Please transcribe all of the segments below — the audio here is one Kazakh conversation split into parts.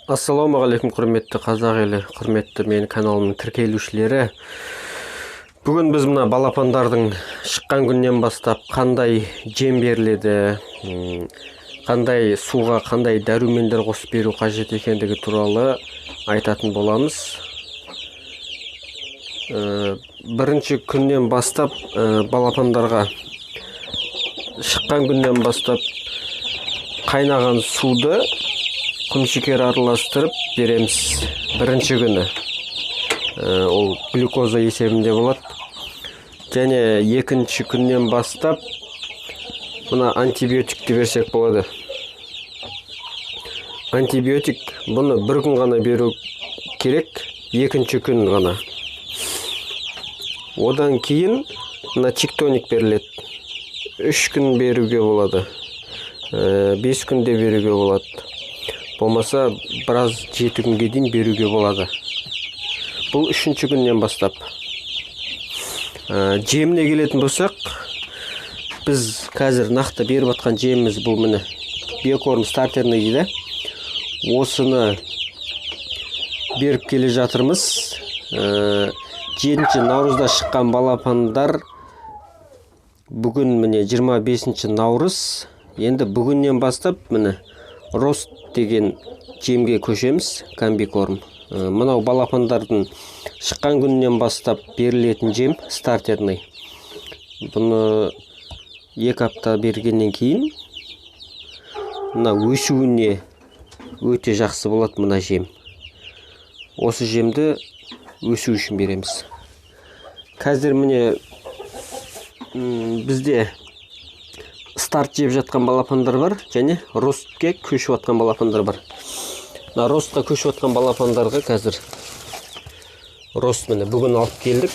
Ассалаумағалейкум, құрметті қазақ елі, құрметті менің каналымның тіркелушілері. Бүгін біз мына балапандардың шыққан күннен бастап қандай жем беріледі, қандай суға қандай дәрумендер қосып беру қажет екендігі туралы айтатын боламыз. Бірінші күннен бастап балапандарға шыққан күннен бастап қайнаған суды құмшекер араластырып береміз. Бірінші күні ол глюкоза есебінде болады. Және екінші күннен бастап мына антибиотикті берсек болады. Антибиотик бұны бір күн ғана беру керек, екінші күн ғана. Одан кейін мына чиктоник беріледі. 3 күн беруге болады, 5 күнде беруге болады. Болмаса біраз 7 күнге дейін беруге болады. Бұл 3-ші күннен бастап. Жеміне келетін болсақ, біз қазір нақты беріп атқан жеміміз бұл міне биокорм стартерный дейді. Осыны беріп келе жатырмыз. 7-ші наурызда шыққан балапандар бүгін міне 25-ші наурыз. Енді бүгіннен бастап міне рост деген жемге көшеміз, комбикорм. Мынау балапандардың шыққан күннен бастап берілетін жем стартерный. Бұны 2 апта бергеннен кейін мына өсуіне өте жақсы болады мына жем. Осы жемді өсу үшін береміз. Қазір міне бізде старт жеп жатқан балапандар бар, және ростке көшіп жатқан балапандар бар. Ростқа көшіп жатқан балапандарға қазір рост міне бүгін алып келдік.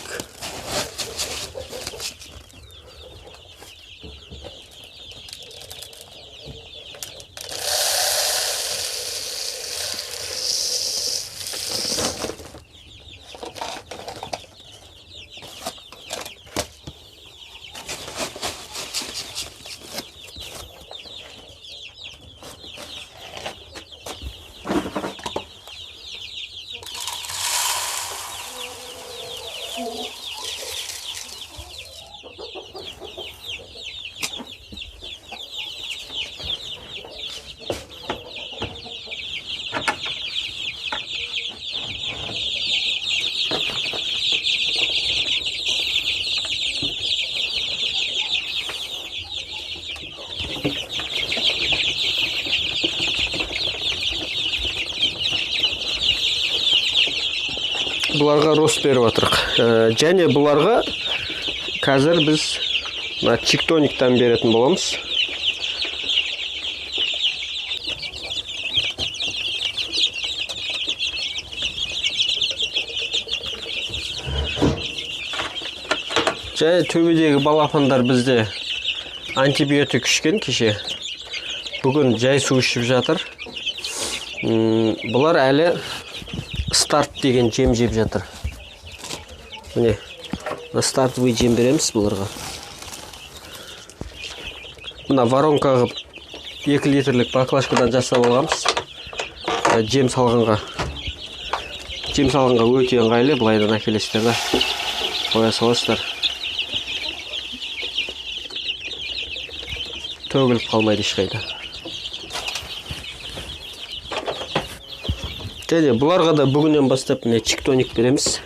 Бұларға рост беріп атырық. Және бұларға қазір біз чиктониктан беретін боламыз. Және төбедегі балапандар бізде антибиотик ішкен кеше. Бүгін жай су ішіп жатыр. Бұлар әлі старт деген жем жеп жатыр. Міне, стартовый жем береміз бұларға. Мына воронкаға 2 литрлік баклажкадан жасап алғанбыз. Жем салғанға өте ыңғайлы, былайдан әкелесіздер да қоя саласыздар. Төгіліп қалмайды ешқайда. Және бұларға да бүгіннен бастап чиктоник береміз.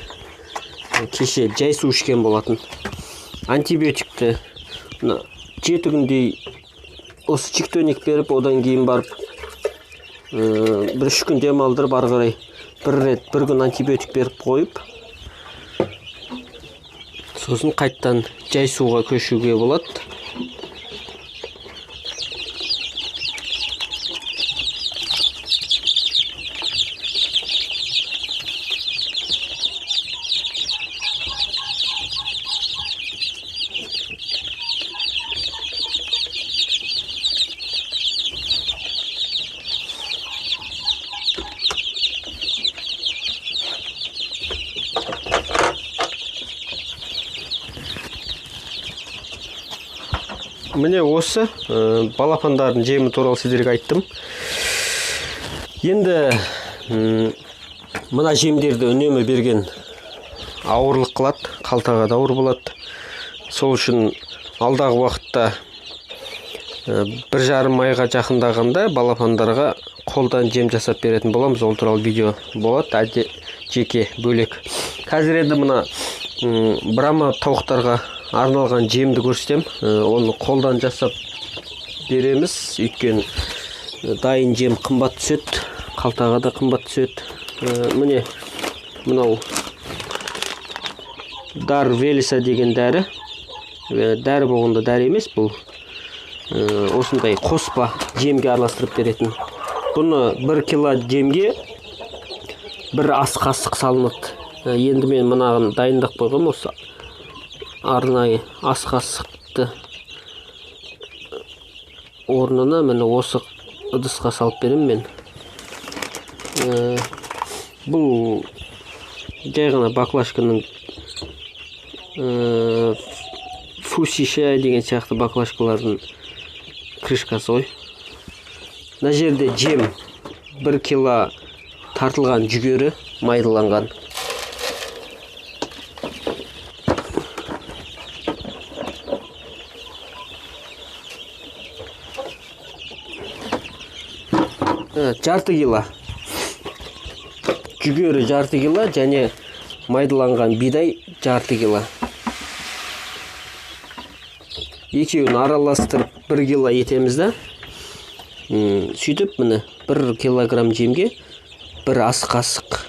Кеше жай су ішкен болатын. Антибиотикті 7 күндей осы чиктоник беріп, одан кейін барып 1-3 күн демалдырып, ары қарай бір күн антибиотик беріп қойып, сосын қайттан жай суға көшуге болады. Міне осы балапандардың жемі туралы сіздерге айттым. Енді Мына жемдерді үнемі берген ауырлық қылады, қалтаға да ауыр болады. Сол үшін алдағы уақытта 1,5 айға жақындағанда балапандарға қолдан жем жасап беретін боламыз. Ол туралы видео болады, жеке бөлек. Қазір енді мына брама тауықтарға арналған жемді көрсетем. Оны қолдан жасап береміз. Өйткені дайын жем қымбат түседі, қалтаға да қымбат түседі. Міне мынау дар велиса деген дәрі. Дәрі болғанда дәрі емес, бұл осындай қоспа жемге араластырып беретін. Бұны 1 кило жемге 1 ас қасық салынады. Енді мен мынағын дайындап қойғам, осы арнайы ас қасықты орнына міне осы ыдысқа салып берем мен. Бұл жай ғана баклажканың фусиша деген сияқты баклажкалардың крышкасы ғой. Мына жерде жем 1 кило тартылған жүгері майдаланған. Жарты кило жүгері, жарты кило және майдаланған бидай жарты кило. Екеуін араластырып 1 кило етеміз да. Сөйтіп міне 1 килограмм жемге 1 ас қасық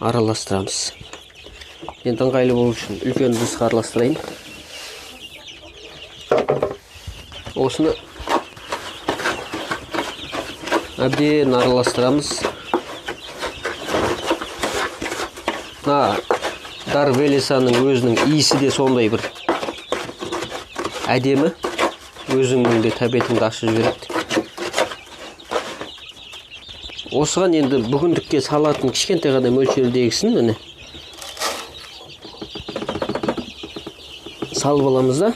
араластырамыз. Енді ыңғайлы болу үшін үлкен ыдысқа араластырайын. Осыны әбден араластырамыз. Дар велисаның өзінің иісі де сондай бір әдемі, өзіңнің де тәбетіңді ашып жібереді. Осыған енді бүгіндікке салатын кішкентай ғана мөлшердегісін міне салып аламыз да.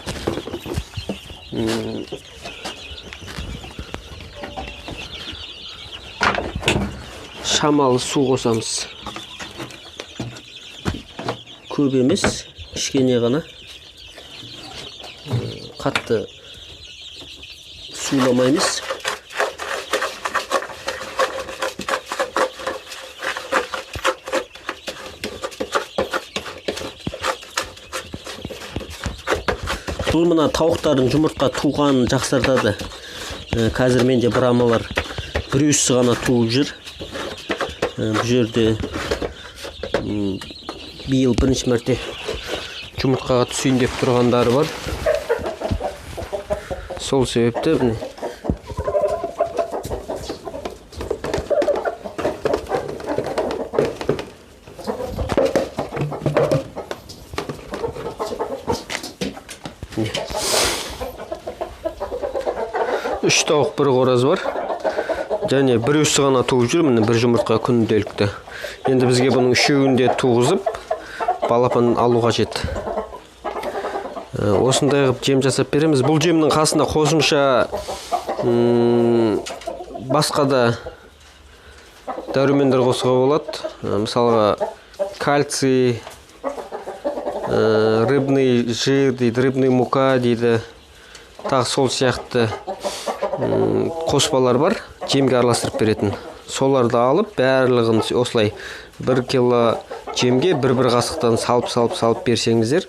Шамалы су қосамыз. Көп емес, кішкене ғана. Қатты суламаймыз. Бұл мына тауықтардың жұмыртқа туғанын жақсартады. Қазір менде брамалар 100 ғана туып жүр. Бұл жерде биыл бірінші мәрте жұмыртқаға түсейін деп тұрғандары бар. Сол себепті міне үш тауық, бір қораз бар. Және 100 ғана туып жүр, міне 1 жұмыртқа күнделікті. Енді бізге бұның 3-інде туғызып, балапан алу қажет. Осындай қылып жем жасап береміз. Бұл жемнің қасында қосымша басқа да дәрумендер қосуға болады. Мысалға кальций, рыбный жир дейді, рыбный мука дейді. Тағы сол сияқты қоспалар бар, жемге араластырып беретін. Соларды алып, барлығын осылай 1 кило жемге 1-1 қасықтан салып берсеңіздер,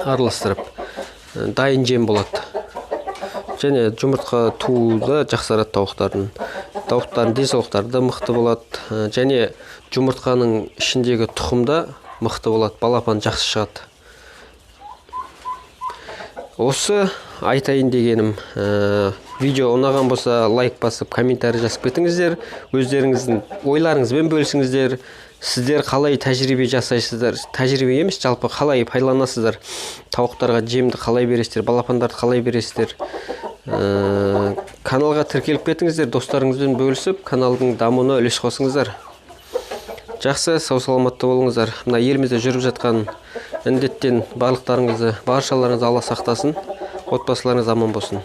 араластырып дайын жем болады. Және жұмыртқа тууды жақсарады тауықтардың. Тауықтардың денсаулықтары да мықты болады. Және жұмыртқаның ішіндегі тұқымда мықты болады, балапан жақсы шығады. Осы айтайын дегенім. Видео ұнаған болса лайк басып, комментарий жазып кетіңіздер. Өздеріңіздің ойларыңызбен бөлісіңіздер. Сіздер қалай тәжірибе жасайсыздар? Тәжірибе емес, жалпы қалай пайдаланасыздар? Тауықтарға жемді қалай бересіздер? Балапандарды қалай бересіздер? Каналға тіркеліп кетіңіздер, достарыңызбен бөлісіп, каналдың дамуына үлес қосыңыздар. Жақсы, сау саламатты болыңыздар. Мына елімізде жүріп жатқан індеттен баршаларыңызды Алла сақтасын. Отбасыларыңыз аман болсын.